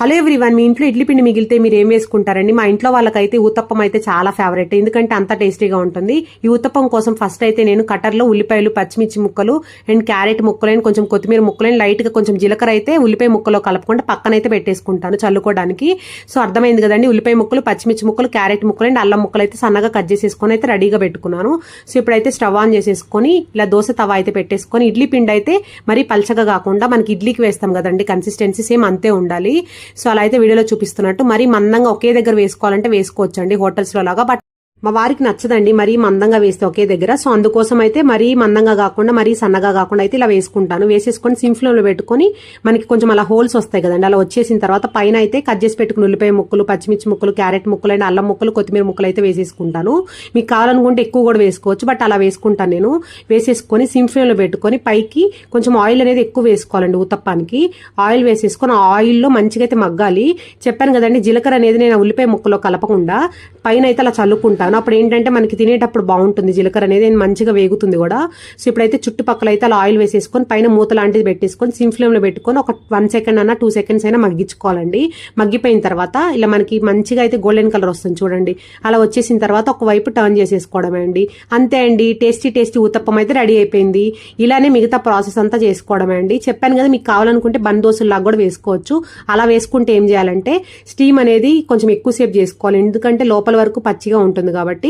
Hello everyone, మీ ఇంట్లో ఇడ్లీ పిండి మిగిలితే మీరు ఏం వేసుకుంటారండి? మా ఇంట్లో వాళ్ళకైతే ఊతప్పం అయితే చాలా ఫేవరెట్, ఎందుకంటే అంత టేస్టీగా ఉంటుంది. ఈ ఊతప్పం కోసం ఫస్ట్ అయితే నేను కటర్లో ఉల్లిపాయలు, పచ్చిమిర్చి ముక్కలు అండ్ క్యారెట్ ముక్కలు అండ్ కొంచెం కొత్తిమీర ముక్కలు అండ్ లైట్ గా కొంచెం జీలకర్ర అయితే ఉల్లిపాయ ముక్కలో కలుపుకుంటే పక్కనైతే పెట్టేసుకుంటాను చల్లుకోవడానికి. సో అర్థమైంది కదండి, ఉల్లిపాయ ముక్కలు, పచ్చిమిర్చి ముక్కలు, క్యారెట్ ముక్కలు అండ్ అల్లం ముక్కలు అయితే సన్నగా కట్ చేసేసుకొని అయితే రెడీగా పెట్టుకున్నాను. సో ఇప్పుడైతే స్టవ్ ఆన్ చేసేసుకొని ఇలా దోశ తవా అయితే పెట్టేసుకొని ఇడ్లీ పిండి అయితే మరీ పలచగా కాకుండా మనకి ఇడ్లీకి వేస్తాం కదండి కన్సిస్టెన్సీ సేమ్ అంతే ఉండాలి. సో అలా అయితే వీడియోలో చూపిస్తున్నట్టు మరీ మందంగా ఒకే దగ్గర వేసుకోవాలంటే వేసుకోవచ్చండి హోటల్స్ లో లాగా. బట్ మా వారికి నచ్చదండి మరీ మందంగా వేస్తే ఒకే దగ్గర. సో అందుకోసం అయితే మరీ మందంగా కాకుండా మరీ సన్నగా కాకుండా అయితే ఇలా వేసుకుంటాను. వేసేసుకొని సిమ్ ఫ్లేమ్ లో పెట్టుకొని మనకి కొంచెం అలా హోల్స్ వస్తాయి కదండి, అలా వచ్చేసిన తర్వాత పైన అయితే కట్ చేసి పెట్టుకుని ఉల్లిపాయ ముక్కలు, పచ్చిమిర్చి ముక్కలు, క్యారెట్ ముక్కలు అండ్ అల్లం ముక్కలు, కొత్తిమీర ముక్కలు అయితే వేసేసుకుంటాను. మీకు కావాలనుకుంటే ఎక్కువ కూడా వేసుకోవచ్చు, బట్ అలా వేసుకుంటాను నేను. వేసేసుకొని సిమ్ ఫ్లేమ్ లో పెట్టుకొని పైకి కొంచెం ఆయిల్ అనేది ఎక్కువ వేసుకోవాలండి ఊతప్పానికి. ఆయిల్ వేసేసుకొని ఆయిల్లో మంచిగా అయితే మగ్గాలి. చెప్పాను కదండి, జీలకర్ర అనేది నేను ఉల్లిపాయ ముక్కలో కలపకుండా పైన అయితే అలా చల్లుకుంటాను. అప్పుడు ఏంటంటే మనకి తినేటప్పుడు బాగుంటుంది, జీలకర్ర అనేది మంచిగా వేగుతుంది కూడా. సో ఇప్పుడైతే చుట్టుపక్కల అయితే అలా ఆయిల్ వేసేసుకొని పైన మూత లాంటిది పెట్టేసుకొని సిమ్ ఫ్లేమ్ లో పెట్టుకొని ఒక 1 సెకండ్ అన్న 2 సెకండ్స్ అయినా మగ్గించుకోవాలండి. మగ్గిపోయిన తర్వాత ఇలా మనకి మంచిగా అయితే గోల్డెన్ కలర్ వస్తుంది చూడండి. అలా వచ్చేసిన తర్వాత ఒక వైపు టర్న్ చేసేసుకోవడమే అండి. అంతే అండి, టేస్టీ టేస్టీ ఊతప్పం అయితే రెడీ అయిపోయింది. ఇలానే మిగతా ప్రాసెస్ అంతా చేసుకోవడమే అండి. చెప్పాను కదా, మీకు కావాలనుకుంటే బన్ దోశలాగా కూడా వేసుకోవచ్చు. అలా వేసుకుంటే ఏం చేయాలంటే స్టీమ్ అనేది కొంచెం ఎక్కువసేపు చేసుకోవాలి, ఎందుకంటే లోపల వరకు పచ్చిగా ఉంటుంది కాబట్టి.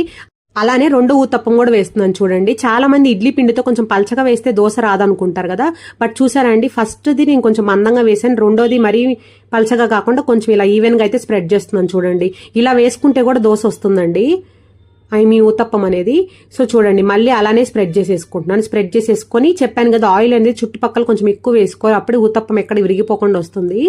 అలానే రెండో ఊతప్పం కూడా వేస్తున్నాను చూడండి. చాలా మంది ఇడ్లీ పిండితో కొంచెం పలచగా వేస్తే దోశ రాదనుకుంటారు కదా, బట్ చూసారండి, ఫస్ట్ది నేను కొంచెం మందంగా వేసాను, రెండోది మరీ పలచగా కాకుండా కొంచెం ఇలా ఈవెన్ గా అయితే స్ప్రెడ్ చేస్తున్నాను చూడండి. ఇలా వేసుకుంటే కూడా దోశ వస్తుందండి, ఊతప్పం అనేది. సో చూడండి, మళ్ళీ అలానే స్ప్రెడ్ చేసేసుకుంటున్నాను. స్ప్రెడ్ చేసేసుకొని చెప్పాను కదా, ఆయిల్ అనేది చుట్టుపక్కల కొంచెం ఎక్కువ వేసుకోవాలి, అప్పుడే ఊతప్పం ఎక్కడ విరిగిపోకుండా వస్తుంది.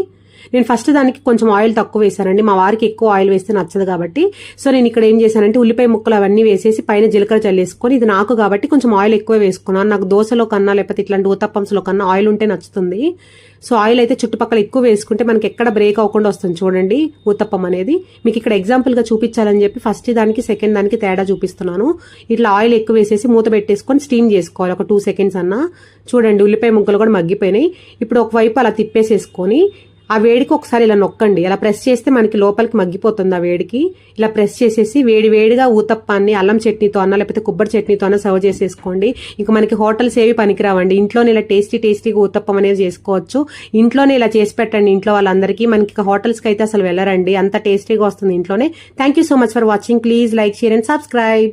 నేను ఫస్ట్ దానికి కొంచెం ఆయిల్ తక్కువ వేసానండి, మా వారికి ఎక్కువ ఆయిల్ వేస్తే నచ్చదు కాబట్టి. సో నేను ఇక్కడ ఏం చేశానంటే ఉల్లిపాయ ముక్కలు అవన్నీ వేసేసి పైన జీలకర్ర చల్లేసుకొని, ఇది నాకు కాబట్టి కొంచెం ఆయిల్ ఎక్కువ వేసుకున్నాను. నాకు దోశలో కన్నా లేకపోతే ఇట్లాంటి ఊతప్పంలో కన్నా ఆయిల్ ఉంటే నచ్చుతుంది. సో ఆయిల్ అయితే చుట్టుపక్కల ఎక్కువ వేసుకుంటే మనకి ఎక్కడ బ్రేక్ అవ్వకుండా వస్తుంది చూడండి ఊతప్పం అనేది. మీకు ఇక్కడ ఎగ్జాంపుల్ గా చూపించాలని చెప్పి ఫస్ట్ దానికి సెకండ్ దానికి తేడా చూపిస్తున్నాను. ఇట్లా ఆయిల్ ఎక్కువ వేసేసి మూత పెట్టేసుకొని స్టీమ్ చేసుకోవాలి ఒక 2 సెకండ్స్ అన్నా. చూడండి, ఉల్లిపాయ ముక్కలు కూడా మగ్గిపోయినాయి. ఇప్పుడు ఒకవైపు అలా తిప్పేసేసుకొని ఆ వేడికి ఒకసారి ఇలా నొక్కండి. అలా ప్రెస్ చేస్తే మనకి లోపలికి మగ్గిపోతుంది ఆ వేడికి. ఇలా ప్రెస్ చేసేసి వేడి వేడిగా ఊతప్పాన్ని అల్లం చట్నీతో అన్నా లేకపోతే కొబ్బరి చట్నీతో అన్నా సర్వ్ చేసేసుకోండి. ఇంకా మనకి హోటల్స్ ఏవి పనికిరావండి, ఇంట్లోనే ఇలా టేస్టీగా ఊతప్పం అనేది చేసుకోవచ్చు. ఇంట్లోనే ఇలా చేసి పెట్టండి ఇంట్లో వాళ్ళందరికీ. మనకి హోటల్స్కి అయితే అసలు వెళ్ళరండి, అంత టేస్టీగా వస్తుంది ఇంట్లోనే. Thank you so much for watching. Please like, share and subscribe.